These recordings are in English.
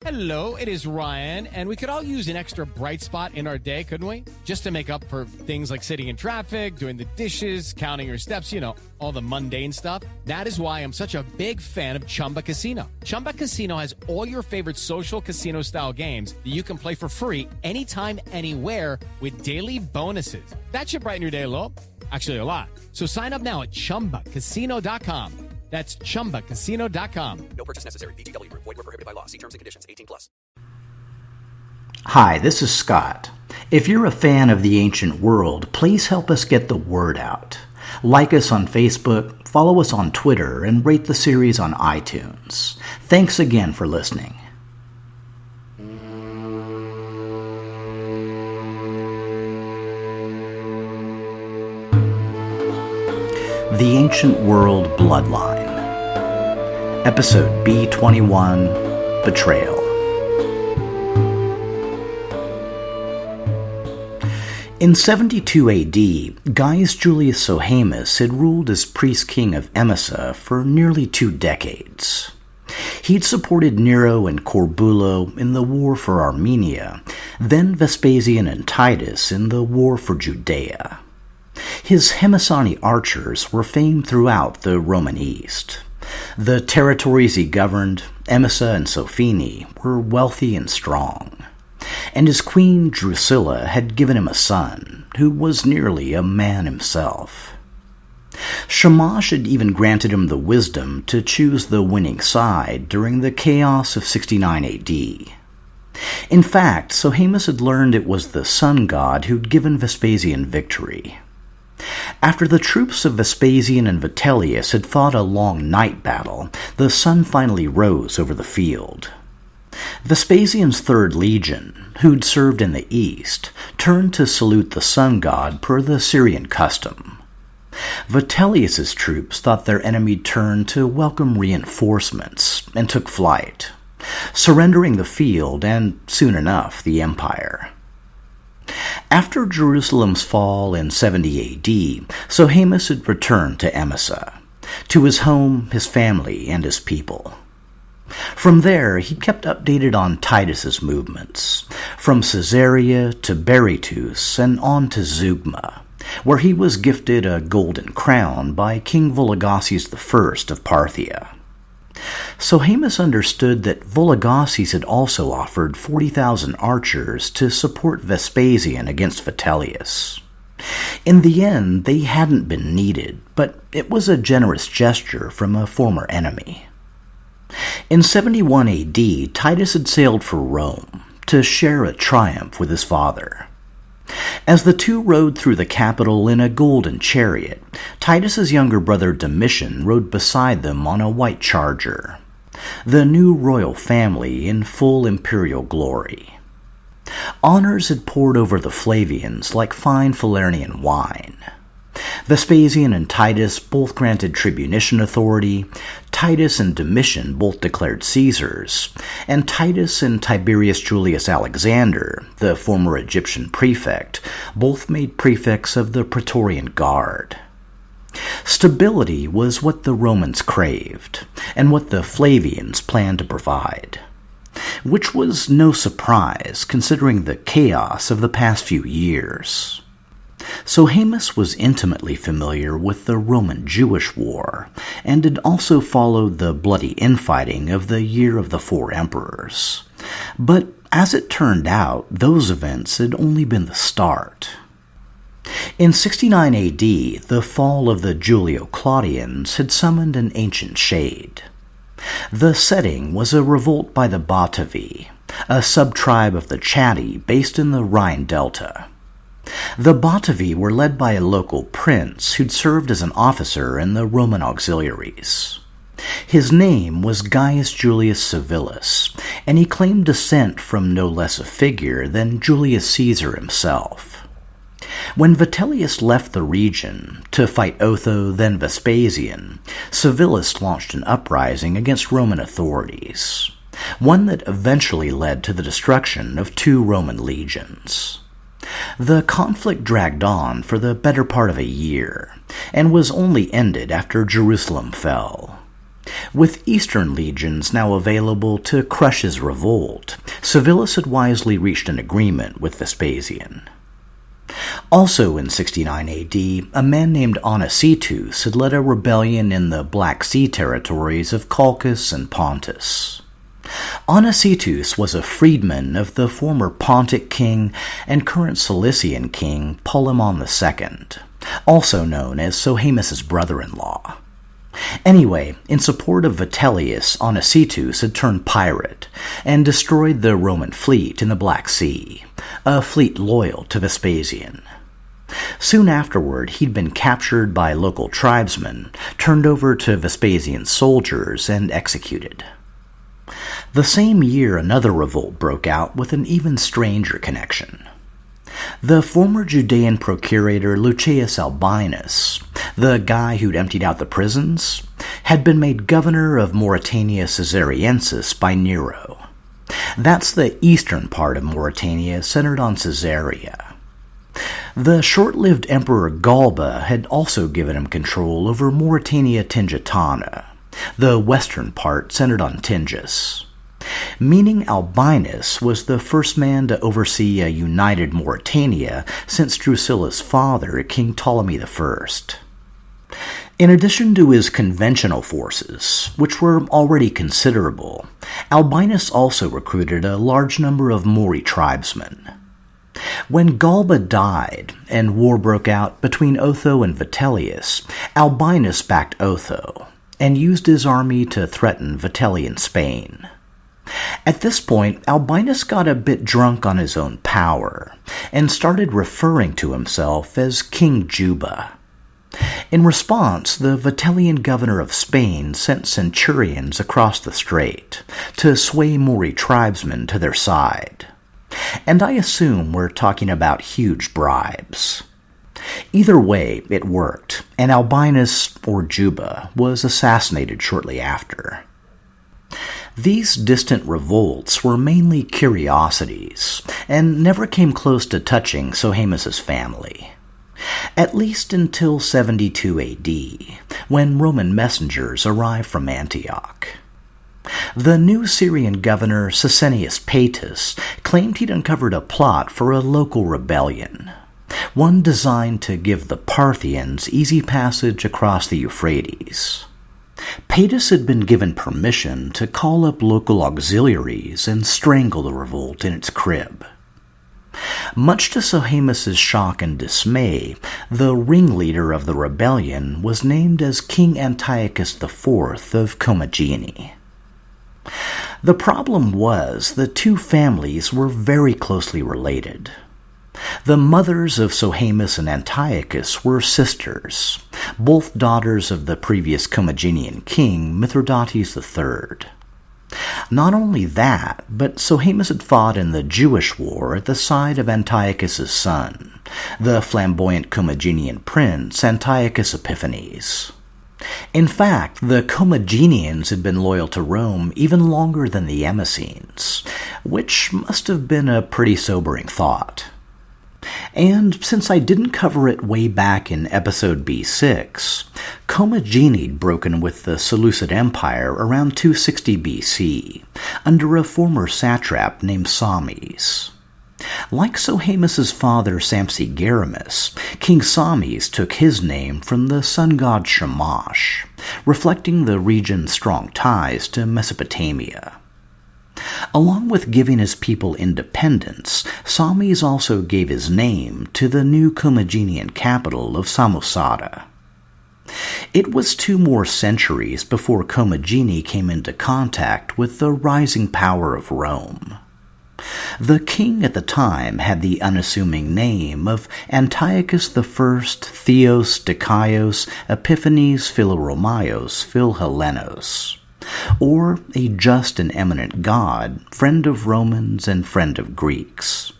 Hello, it is Ryan, and we could all use an extra bright spot in our day, couldn't we? Just to make up for things like sitting in traffic, doing the dishes, counting your steps, all the mundane stuff. That is why I'm such a big fan of Chumba Casino. Chumba Casino has all your favorite social casino-style games that you can play for free anytime, anywhere with daily bonuses. That should brighten your day a little. Actually, a lot. So sign up now at ChumbaCasino.com. That's ChumbaCasino.com. No purchase necessary. VGW Group. Void where prohibited by law. See terms and conditions. 18+. Hi, this is Scott. If you're a fan of the ancient world, please help us get the word out. Like us on Facebook, follow us on Twitter, and rate the series on iTunes. Thanks again for listening. The Ancient World Bloodline. Episode B21, Betrayal. In 72 AD, Gaius Julius Sohaemus had ruled as priest king of Emesa for nearly 2 decades. He'd supported Nero and Corbulo in the war for Armenia, then Vespasian and Titus in the war for Judea. His Hemesani archers were famed throughout the Roman East. The territories he governed, Emesa and Sophene, were wealthy and strong. And his queen Drusilla had given him a son, who was nearly a man himself. Shamash had even granted him the wisdom to choose the winning side during the chaos of 69 AD. In fact, Sohaemus had learned it was the sun god who'd given Vespasian victory. After the troops of Vespasian and Vitellius had fought a long night battle, the sun finally rose over the field. Vespasian's Third Legion, who'd served in the east, turned to salute the sun god per the Syrian custom. Vitellius's troops thought their enemy turned to welcome reinforcements and took flight, surrendering the field and, soon enough, the empire. After Jerusalem's fall in 70 AD, Sohaemus had returned to Emesa, to his home, his family, and his people. From there, he kept updated on Titus's movements, from Caesarea to Berytus and on to Zeugma, where he was gifted a golden crown by King Vologases I of Parthia. Sohaemus understood that Vologases had also offered 40,000 archers to support Vespasian against Vitellius. In the end, they hadn't been needed, but it was a generous gesture from a former enemy. In 71 AD, Titus had sailed for Rome to share a triumph with his father. As the two rode through the capital in a golden chariot, Titus's younger brother Domitian rode beside them on a white charger, the new royal family in full imperial glory. Honors had poured over the Flavians like fine Falernian wine. Vespasian and Titus both granted tribunician authority, Titus and Domitian both declared Caesars, and Titus and Tiberius Julius Alexander, the former Egyptian prefect, both made prefects of the Praetorian Guard. Stability was what the Romans craved, and what the Flavians planned to provide, which was no surprise considering the chaos of the past few years. Sohaemus was intimately familiar with the Roman-Jewish War, and had also followed the bloody infighting of the Year of the Four Emperors. But as it turned out, those events had only been the start. In 69 AD, the fall of the Julio-Claudians had summoned an ancient shade. The setting was a revolt by the Batavi, a sub-tribe of the Chatti based in the Rhine Delta. The Batavi were led by a local prince who'd served as an officer in the Roman auxiliaries. His name was Gaius Julius Civilis, and he claimed descent from no less a figure than Julius Caesar himself. When Vitellius left the region to fight Otho, then Vespasian, Civilis launched an uprising against Roman authorities, one that eventually led to the destruction of 2 Roman legions. The conflict dragged on for the better part of a year, and was only ended after Jerusalem fell. With eastern legions now available to crush his revolt, Civilis had wisely reached an agreement with Vespasian. Also in 69 AD, a man named Onesitus had led a rebellion in the Black Sea territories of Colchis and Pontus. Onesitus was a freedman of the former Pontic king and current Cilician king Polemon II, also known as Sohaemus' brother-in-law. Anyway, in support of Vitellius, Onesitus had turned pirate and destroyed the Roman fleet in the Black Sea, a fleet loyal to Vespasian. Soon afterward, he'd been captured by local tribesmen, turned over to Vespasian's soldiers, and executed. The same year, another revolt broke out with an even stranger connection. The former Judean procurator Lucius Albinus, the guy who'd emptied out the prisons, had been made governor of Mauritania Caesariensis by Nero. That's the eastern part of Mauritania centered on Caesarea. The short-lived Emperor Galba had also given him control over Mauritania Tingitana, the western part centered on Tingis. Meaning Albinus was the first man to oversee a united Mauritania since Drusilla's father, King Ptolemy I. In addition to his conventional forces, which were already considerable, Albinus also recruited a large number of Mori tribesmen. When Galba died and war broke out between Otho and Vitellius, Albinus backed Otho and used his army to threaten Vitellian Spain. At this point, Albinus got a bit drunk on his own power and started referring to himself as King Juba. In response, the Vitellian governor of Spain sent centurions across the strait to sway Mori tribesmen to their side. And I assume we're talking about huge bribes. Either way, it worked, and Albinus, or Juba, was assassinated shortly after. These distant revolts were mainly curiosities, and never came close to touching Sohaemus' family. At least until 72 AD, when Roman messengers arrived from Antioch. The new Syrian governor Sicinius Petus claimed he'd uncovered a plot for a local rebellion, one designed to give the Parthians easy passage across the Euphrates. Petus had been given permission to call up local auxiliaries and strangle the revolt in its crib. Much to Sohaemus' shock and dismay, the ringleader of the rebellion was named as King Antiochus IV of Commagene. The problem was the two families were very closely related. The mothers of Sohaemus and Antiochus were sisters, both daughters of the previous Commagenian king, Mithridates III. Not only that, but Sohaemus had fought in the Jewish War at the side of Antiochus' son, the flamboyant Commagenian prince Antiochus Epiphanes. In fact, the Commagenians had been loyal to Rome even longer than the Emesines, which must have been a pretty sobering thought. And since I didn't cover it way back in episode B6, Commagene had broken with the Seleucid Empire around 260 BC, under a former satrap named Sames. Like Sohaemus' father Sampsigaramus, King Sames took his name from the sun god Shamash, reflecting the region's strong ties to Mesopotamia. Along with giving his people independence, Sames also gave his name to the new Commagenian capital of Samosata. It was 2 more centuries before Commagene came into contact with the rising power of Rome. The king at the time had the unassuming name of Antiochus I Theos Dikaios Epiphanes Philoromaios Philhellenos, or a just and eminent god, friend of Romans and friend of Greeks,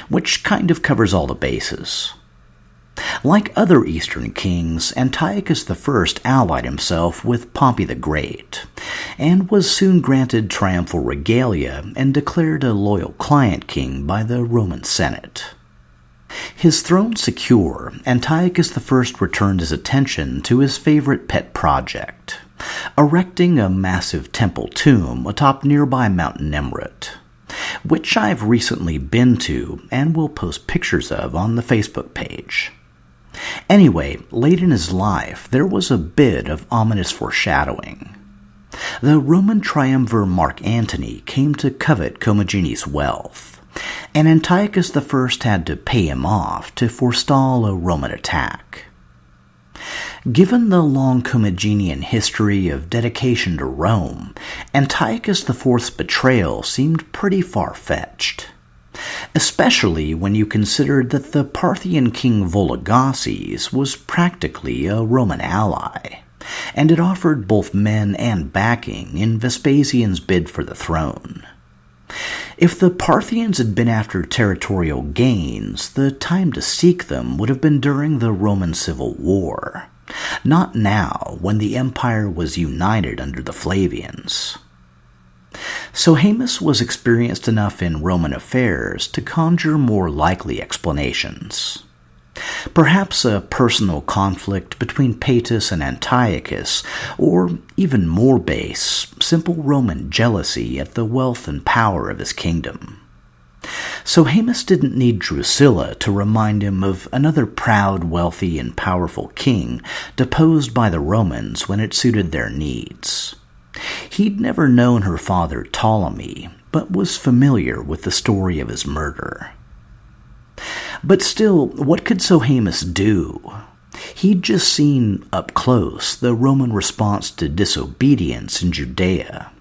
which kind of covers all the bases. Like other Eastern kings, Antiochus I allied himself with Pompey the Great, and was soon granted triumphal regalia and declared a loyal client king by the Roman Senate. His throne secure, Antiochus I returned his attention to his favorite pet project, erecting a massive temple tomb atop nearby Mount Nemrut, which I've recently been to and will post pictures of on the Facebook page. Anyway, late in his life, there was a bit of ominous foreshadowing. The Roman triumvir Mark Antony came to covet Commagene's wealth, and Antiochus I had to pay him off to forestall a Roman attack. Given the long Commagenean history of dedication to Rome, Antiochus IV's betrayal seemed pretty far-fetched, especially when you considered that the Parthian king Vologases was practically a Roman ally, and it offered both men and backing in Vespasian's bid for the throne. If the Parthians had been after territorial gains, the time to seek them would have been during the Roman Civil War, not now when the empire was united under the Flavians. Sohaemus was experienced enough in Roman affairs to conjure more likely explanations. Perhaps a personal conflict between Petus and Antiochus, or even more base, simple Roman jealousy at the wealth and power of his kingdom. Sohaemus didn't need Drusilla to remind him of another proud, wealthy, and powerful king deposed by the Romans when it suited their needs. He'd never known her father Ptolemy, but was familiar with the story of his murder. But still, what could Sohaemus do? He'd just seen, up close, the Roman response to disobedience in Judea.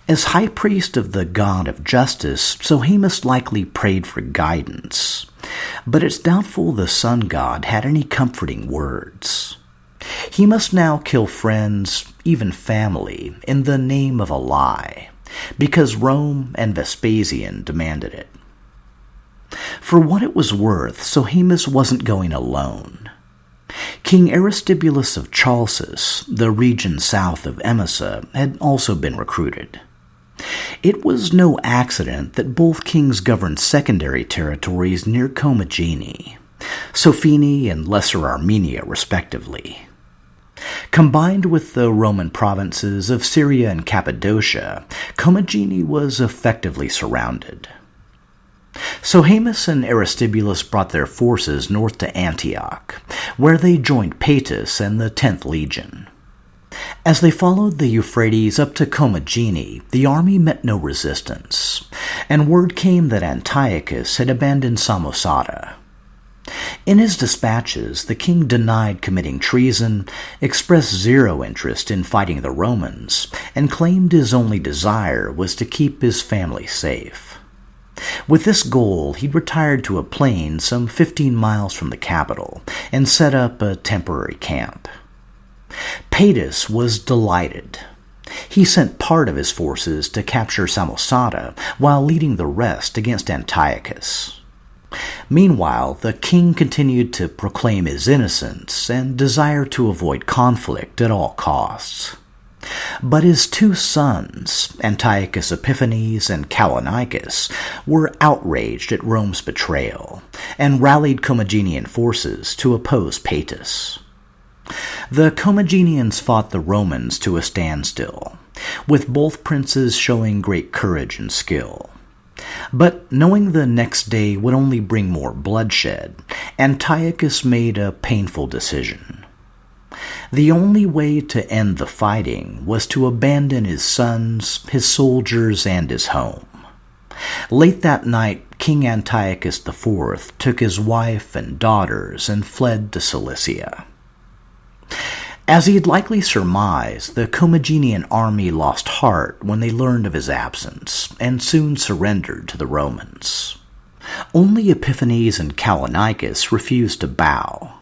As high priest of the god of justice, Sohaemus likely prayed for guidance, but it's doubtful the sun god had any comforting words. He must now kill friends, even family, in the name of a lie, because Rome and Vespasian demanded it. For what it was worth, Sohaemus wasn't going alone. King Aristibulus of Chalcis, the region south of Emesa, had also been recruited. It was no accident that both kings governed secondary territories near Commagene, Sophene and Lesser Armenia respectively. Combined with the Roman provinces of Syria and Cappadocia, Commagene was effectively surrounded. Sohaemus and Aristibulus brought their forces north to Antioch, where they joined Petus and the 10th Legion. As they followed the Euphrates up to Commagene, the army met no resistance, and word came that Antiochus had abandoned Samosata. In his dispatches, the king denied committing treason, expressed zero interest in fighting the Romans, and claimed his only desire was to keep his family safe. With this goal, he retired to a plain some 15 miles from the capital and set up a temporary camp. Petus was delighted. He sent part of his forces to capture Samosata while leading the rest against Antiochus. Meanwhile, the king continued to proclaim his innocence and desire to avoid conflict at all costs. But his two sons, Antiochus Epiphanes and Callinicus, were outraged at Rome's betrayal and rallied Commagenean forces to oppose Petus. The Commageneans fought the Romans to a standstill, with both princes showing great courage and skill. But knowing the next day would only bring more bloodshed, Antiochus made a painful decision. The only way to end the fighting was to abandon his sons, his soldiers, and his home. Late that night, King Antiochus IV took his wife and daughters and fled to Cilicia. As he had likely surmised, the Commagenean army lost heart when they learned of his absence, and soon surrendered to the Romans. Only Epiphanes and Callinicus refused to bow.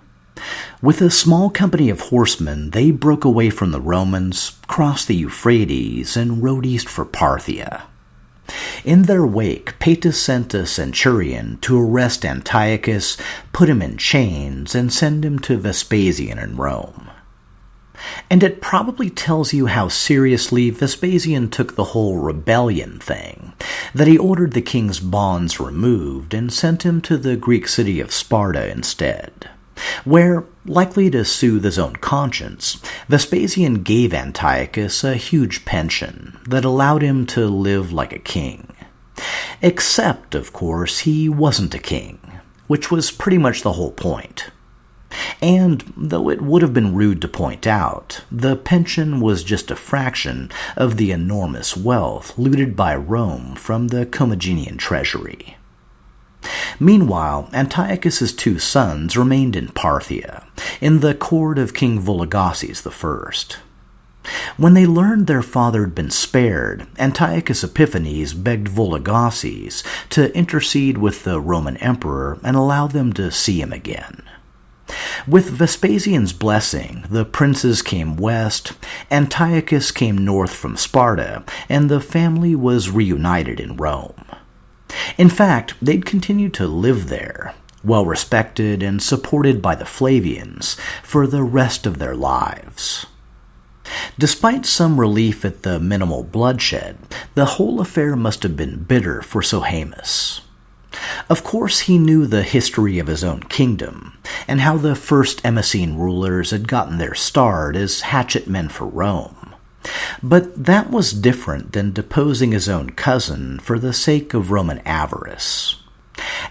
With a small company of horsemen, they broke away from the Romans, crossed the Euphrates, and rode east for Parthia. In their wake, Petus sent a centurion to arrest Antiochus, put him in chains, and send him to Vespasian in Rome. And it probably tells you how seriously Vespasian took the whole rebellion thing, that he ordered the king's bonds removed and sent him to the Greek city of Sparta instead, where, likely to soothe his own conscience, Vespasian gave Antiochus a huge pension that allowed him to live like a king. Except, of course, he wasn't a king, which was pretty much the whole point. And, though it would have been rude to point out, the pension was just a fraction of the enormous wealth looted by Rome from the Commagene treasury. Meanwhile, Antiochus's two sons remained in Parthia, in the court of King Vologases I. When they learned their father had been spared, Antiochus Epiphanes begged Vologases to intercede with the Roman emperor and allow them to see him again. With Vespasian's blessing, the princes came west, Antiochus came north from Sparta, and the family was reunited in Rome. In fact, they'd continue to live there, well respected and supported by the Flavians, for the rest of their lives. Despite some relief at the minimal bloodshed, the whole affair must have been bitter for Sohaemus. Of course, he knew the history of his own kingdom, and how the first Emesene rulers had gotten their start as hatchet men for Rome. But that was different than deposing his own cousin for the sake of Roman avarice.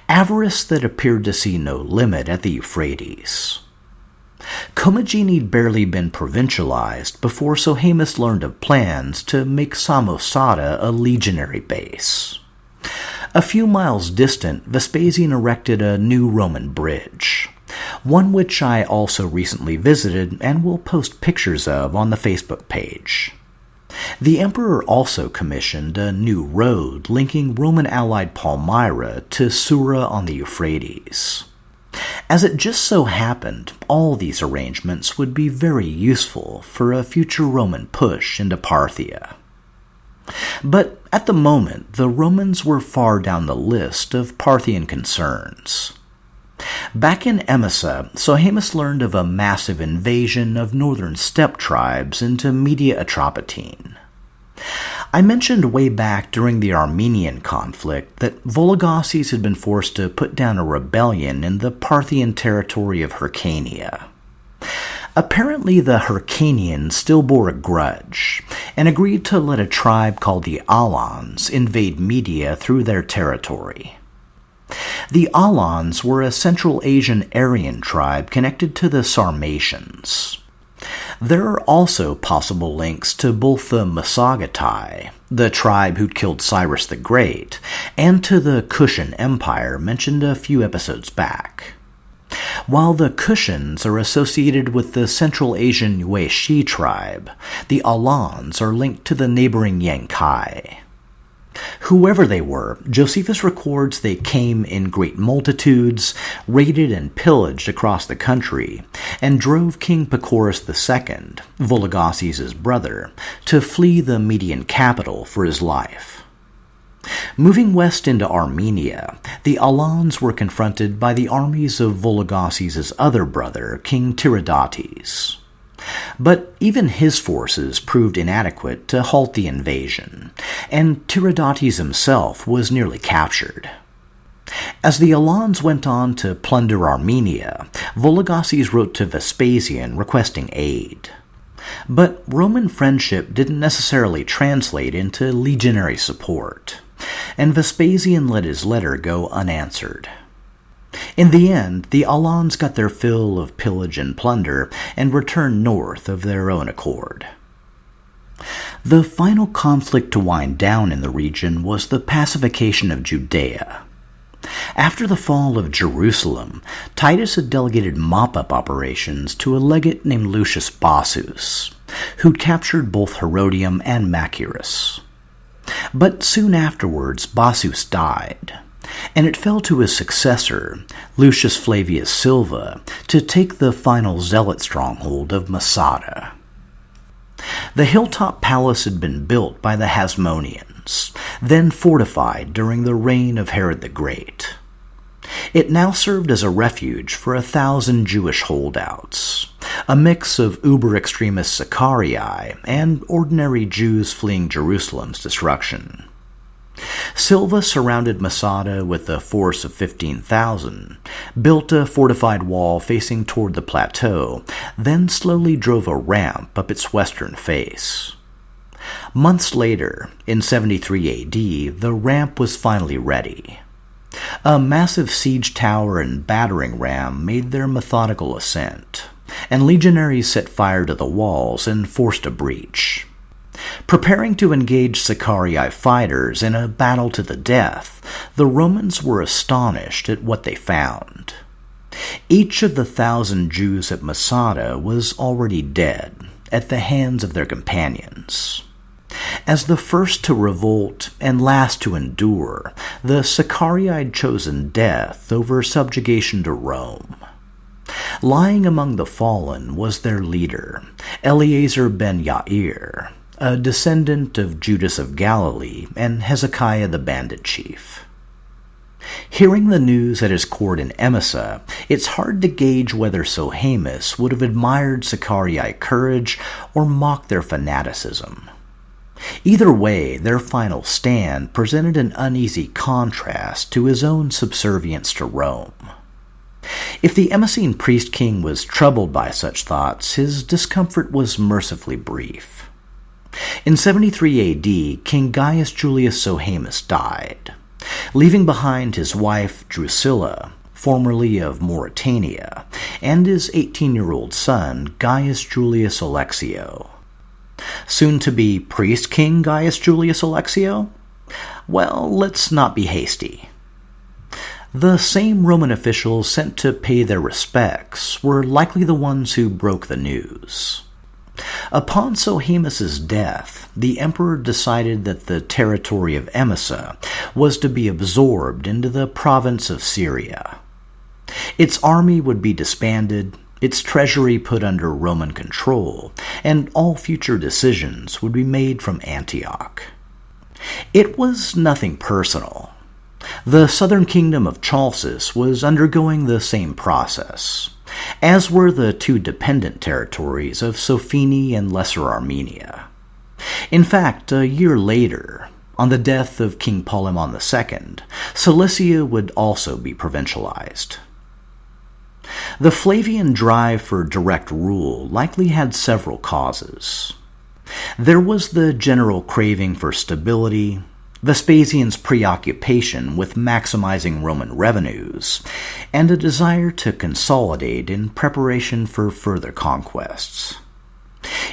Avarice that appeared to see no limit at the Euphrates. Commagene had barely been provincialized before Sohaemus learned of plans to make Samosata a legionary base. A few miles distant, Vespasian erected a new Roman bridge, one which I also recently visited and will post pictures of on the Facebook page. The emperor also commissioned a new road linking Roman-allied Palmyra to Sura on the Euphrates. As it just so happened, all these arrangements would be very useful for a future Roman push into Parthia. But at the moment, the Romans were far down the list of Parthian concerns. Back in Emesa, Sohaemus learned of a massive invasion of northern steppe tribes into Media Atropatene. I mentioned way back during the Armenian conflict that Vologases had been forced to put down a rebellion in the Parthian territory of Hyrcania. Apparently, the Hyrcanians still bore a grudge, and agreed to let a tribe called the Alans invade Media through their territory. The Alans were a Central Asian Aryan tribe connected to the Sarmatians. There are also possible links to both the Masagatai, the tribe who'd killed Cyrus the Great, and to the Kushan Empire mentioned a few episodes back. While the Kushans are associated with the Central Asian Yueshi tribe, the Alans are linked to the neighboring Yankai. Whoever they were, Josephus records they came in great multitudes, raided and pillaged across the country, and drove King Pacorus II, Vologases' brother, to flee the Median capital for his life. Moving west into Armenia, the Alans were confronted by the armies of Vologases' other brother, King Tiridates. But even his forces proved inadequate to halt the invasion, and Tiridates himself was nearly captured. As the Alans went on to plunder Armenia, Vologases wrote to Vespasian requesting aid. But Roman friendship didn't necessarily translate into legionary support, and Vespasian let his letter go unanswered. In the end, the Alans got their fill of pillage and plunder and returned north of their own accord. The final conflict to wind down in the region was the pacification of Judea. After the fall of Jerusalem, Titus had delegated mop-up operations to a legate named Lucius Bassus, who'd captured both Herodium and Machaerus. But soon afterwards, Bassus died, and it fell to his successor, Lucius Flavius Silva, to take the final zealot stronghold of Masada. The hilltop palace had been built by the Hasmoneans, then fortified during the reign of Herod the Great. It now served as a refuge for 1,000 Jewish holdouts, a mix of uber-extremist Sicarii and ordinary Jews fleeing Jerusalem's destruction. Silva surrounded Masada with a force of 15,000, built a fortified wall facing toward the plateau, then slowly drove a ramp up its western face. Months later, in 73 AD, the ramp was finally ready. A massive siege tower and battering ram made their methodical ascent, and legionaries set fire to the walls and forced a breach. Preparing to engage Sicarii fighters in a battle to the death, the Romans were astonished at what they found. Each of the 1,000 Jews at Masada was already dead at the hands of their companions. As the first to revolt and last to endure, the Sicarii had chosen death over subjugation to Rome. Lying among the fallen was their leader, Eleazar ben Yair, a descendant of Judas of Galilee and Hezekiah the bandit chief. Hearing the news at his court in Emesa, it's hard to gauge whether Sohaemus would have admired Sicarii courage or mocked their fanaticism. Either way, their final stand presented an uneasy contrast to his own subservience to Rome. If the Emesene priest-king was troubled by such thoughts, his discomfort was mercifully brief. In 73 AD, King Gaius Julius Sohaemus died, leaving behind his wife Drusilla, formerly of Mauritania, and his 18-year-old son Gaius Julius Alexio. Soon-to-be priest-king Gaius Julius Alexio? Well, let's not be hasty. The same Roman officials sent to pay their respects were likely the ones who broke the news. Upon Sohaemus's death, the emperor decided that the territory of Emesa was to be absorbed into the province of Syria. Its army would be disbanded, its treasury put under Roman control, and all future decisions would be made from Antioch. It was nothing personal. The southern kingdom of Chalcis was undergoing the same process, as were the two dependent territories of Sophene and Lesser Armenia. In fact, a year later, on the death of King Polemon II, Cilicia would also be provincialized. The Flavian drive for direct rule likely had several causes. There was the general craving for stability, Vespasian's preoccupation with maximizing Roman revenues, and a desire to consolidate in preparation for further conquests.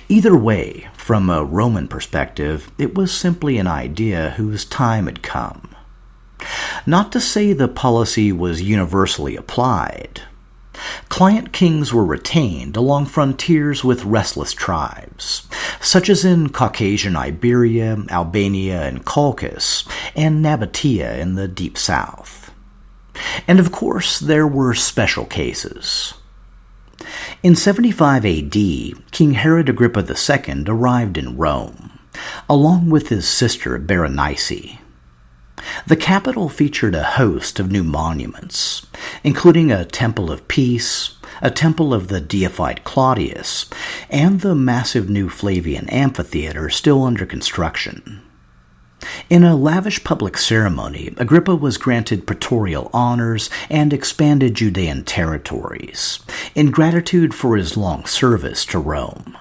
Either way, from a Roman perspective, it was simply an idea whose time had come. Not to say the policy was universally applied. Client kings were retained along frontiers with restless tribes, such as in Caucasian Iberia, Albania, and Colchis, and Nabatea in the deep south. And of course, there were special cases. In 75 AD, King Herod Agrippa II arrived in Rome, along with his sister Berenice. The capital featured a host of new monuments, including a Temple of Peace, a temple of the deified Claudius, and the massive new Flavian amphitheater still under construction. In a lavish public ceremony, Agrippa was granted praetorial honors and expanded Judean territories, in gratitude for his long service to Rome.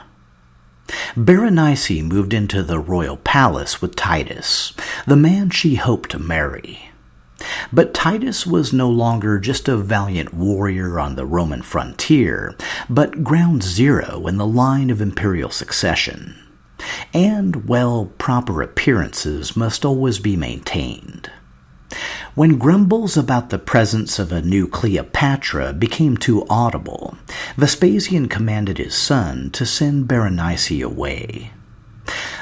Berenice moved into the royal palace with Titus, the man she hoped to marry. But Titus was no longer just a valiant warrior on the Roman frontier, but ground zero in the line of imperial succession. And, well, proper appearances must always be maintained. When grumbles about the presence of a new Cleopatra became too audible, Vespasian commanded his son to send Berenice away.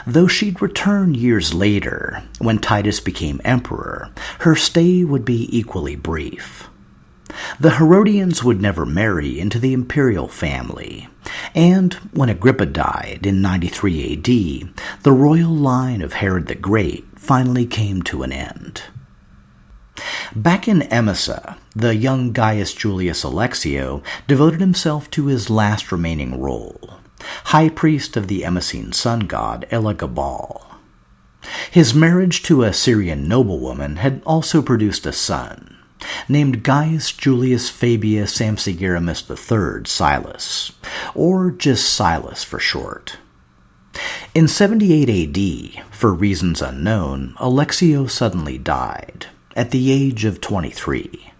Though she'd return years later, when Titus became emperor, her stay would be equally brief. The Herodians would never marry into the imperial family, and when Agrippa died in 93 AD, the royal line of Herod the Great finally came to an end. Back in Emesa, the young Gaius Julius Alexio devoted himself to his last remaining role, high priest of the Emesene sun god Elagabal. His marriage to a Syrian noblewoman had also produced a son, named Gaius Julius Fabius Sampsigaramus III Silas, or just Silas for short. In 78 AD, for reasons unknown, Alexio suddenly died, at the age of 23.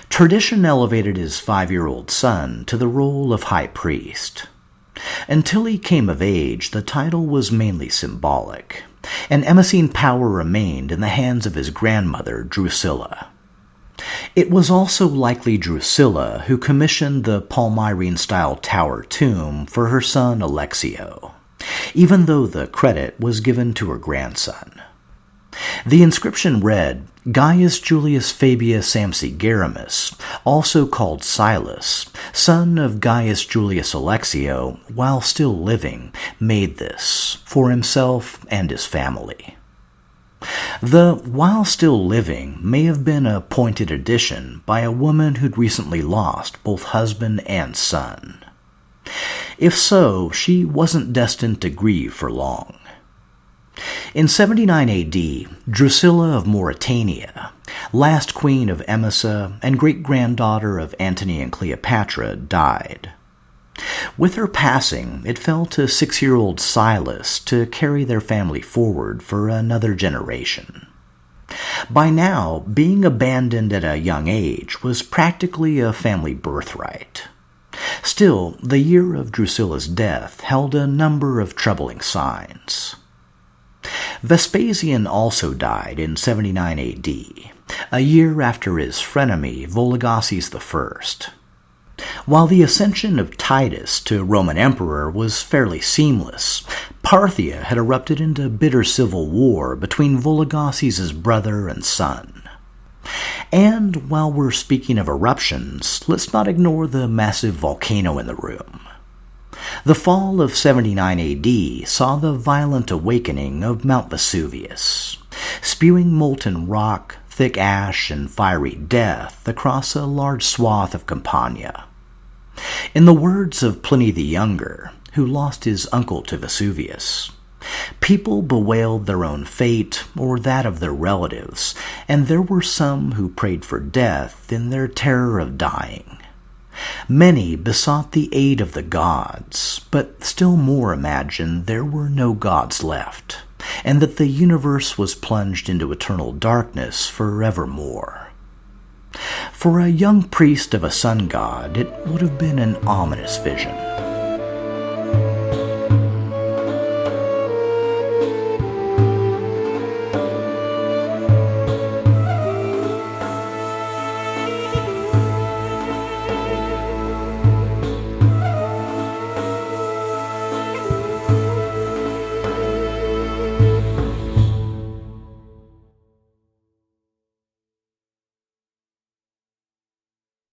Tradition elevated his 5-year-old son to the role of high priest. Until he came of age, the title was mainly symbolic, and Emesene power remained in the hands of his grandmother, Drusilla. It was also likely Drusilla who commissioned the Palmyrene-style tower tomb for her son Alexio, even though the credit was given to her grandson. The inscription read, Gaius Julius Fabius Sampsigaramus, also called Silas, son of Gaius Julius Alexio, while still living, made this for himself and his family. The while still living may have been a pointed addition by a woman who'd recently lost both husband and son. If so, she wasn't destined to grieve for long. In 79 AD, Drusilla of Mauritania, last queen of Emesa and great-granddaughter of Antony and Cleopatra, died. With her passing, it fell to 6-year-old Silas to carry their family forward for another generation. By now, being abandoned at a young age was practically a family birthright. Still, the year of Drusilla's death held a number of troubling signs. Vespasian also died in 79 AD, a year after his frenemy Vologases I. While the ascension of Titus to Roman emperor was fairly seamless, Parthia had erupted into bitter civil war between Vologases' brother and son. And while we're speaking of eruptions, let's not ignore the massive volcano in the room. The fall of 79 AD saw the violent awakening of Mount Vesuvius, spewing molten rock, thick ash, and fiery death across a large swath of Campania. In the words of Pliny the Younger, who lost his uncle to Vesuvius, people bewailed their own fate or that of their relatives, and there were some who prayed for death in their terror of dying. Many besought the aid of the gods, but still more imagined there were no gods left, and that the universe was plunged into eternal darkness forevermore. For a young priest of a sun god, it would have been an ominous vision.